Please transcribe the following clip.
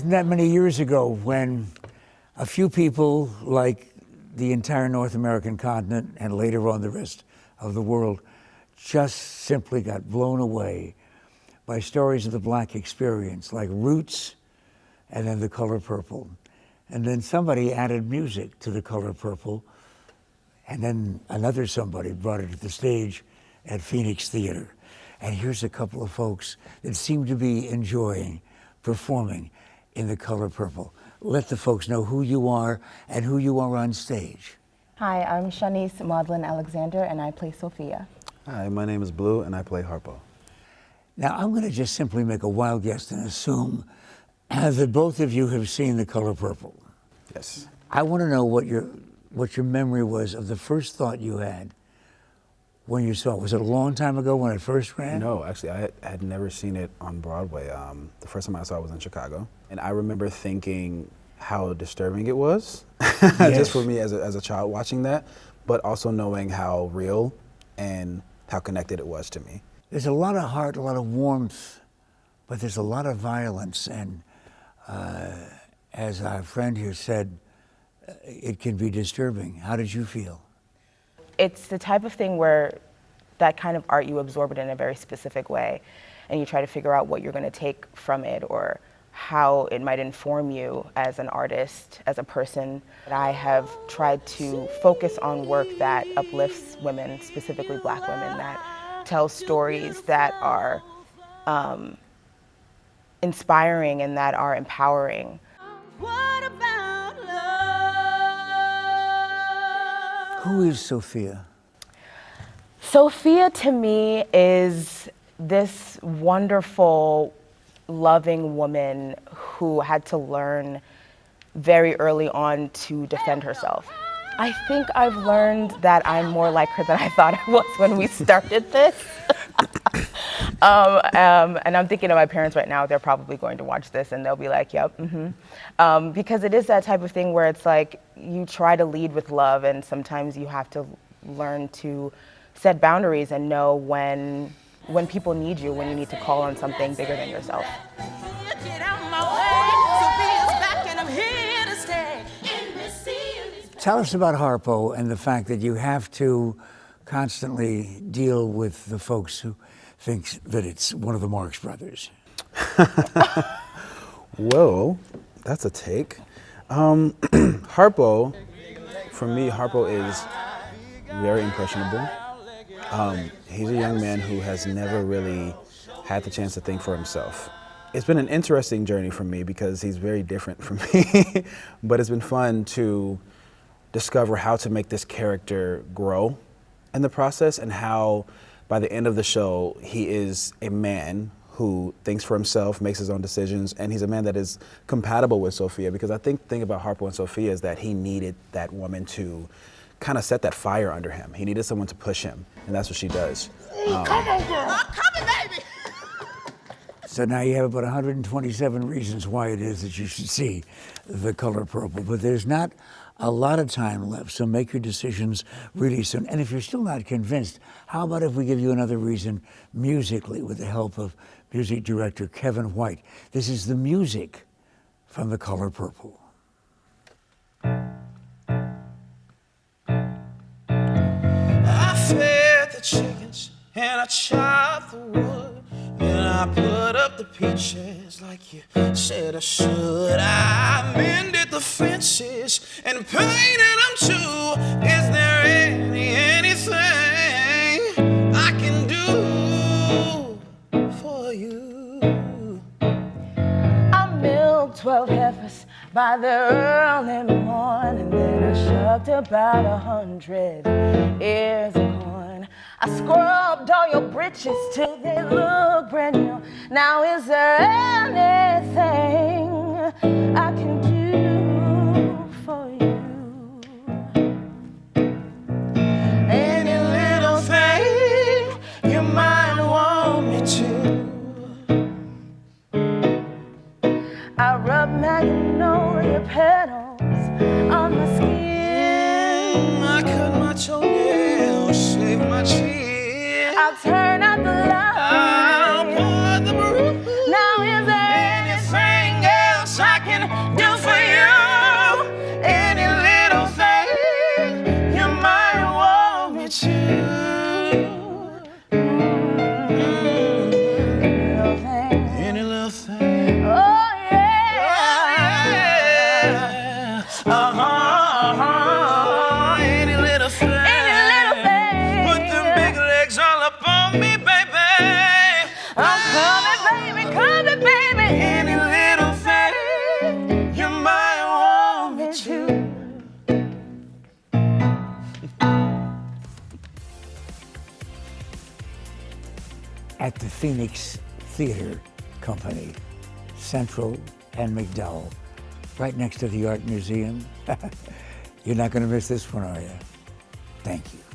wasn't that many years ago when a few people, like the entire North American continent and later on the rest of the world, just simply got blown away by stories of the Black experience, like Roots and then The Color Purple. And then somebody added music to The Color Purple, and then another somebody brought it to the stage at Phoenix Theater. And here's a couple of folks that seem to be enjoying performing in The Color Purple. Let the folks know who you are and who you are on stage. Hi, I'm Shanice Maudlin Alexander, and I play Sophia. Hi, my name is Blue, and I play Harpo. Now, I'm going to just simply make a wild guess and assume that both of you have seen The Color Purple. Yes. I want to know what your memory was of the first thought you had when you saw it. Was it a long time ago when it first ran? No, actually, I had never seen it on Broadway. The first time I saw it was in Chicago. And I remember thinking how disturbing it was, Yes. just for me as a child watching that, but also knowing how real and how connected it was to me. There's a lot of heart, a lot of warmth, but there's a lot of violence. And as our friend here said, it can be disturbing. How did you feel? It's the type of thing where that kind of art, you absorb it in a very specific way, and you try to figure out what you're going to take from it or how it might inform you as an artist, as a person. I have tried to focus on work that uplifts women, specifically Black women, that tells stories that are inspiring and that are empowering. What about love? Who is Sophia? Sophia to me is this wonderful, loving woman who had to learn very early on to defend herself. I think I've learned that I'm more like her than I thought I was when we started this. And I'm thinking of my parents right now. They're probably going to watch this and they'll be like, yep, because it is that type of thing where it's like you try to lead with love, and sometimes you have to learn to set boundaries and know when people need you, when you need to call on something bigger than yourself. Get out my way. Sophia's back and I'm here to stay. Tell us about Harpo and the fact that you have to constantly deal with the folks who think that it's one of the Marx Brothers. Well, that's a take. Harpo, for me, Harpo is very impressionable. He's a young man who has never really had the chance to think for himself. It's been an interesting journey for me because he's very different from me, but it's been fun to discover how to make this character grow in the process, and how by the end of the show, he is a man who thinks for himself, makes his own decisions, and he's a man that is compatible with Sophia, because I think the thing about Harpo and Sophia is that he needed that woman to kind of set that fire under him. He needed someone to push him, and that's what she does. Come on, girl. I'm coming, baby. So now you have about 127 reasons why it is that you should see The Color Purple, but there's not a lot of time left, so make your decisions really soon. And if you're still not convinced, how about if we give you another reason musically with the help of music director Kevin White? This is the music from The Color Purple. I fed the chickens and I chopped the wood and I put up the peaches like you said I should. I mended the fences and painted them too. Is there anything I can do for you? I milked 12 heifers by the early morning, then I shoved about 100 ears of corn. I scrubbed all your britches till they look brand new. Now is there anything I can do for you? Any little thing you might want me to. I rub magnolia petals on my skin. I cut my toenails, shave my chin. I'll turn out the light. I'll pour the brew. Now is there Anything else I at the Phoenix Theater Company, Central and McDowell, right next to the Art Museum. You're not going to miss this one, are you? Thank you.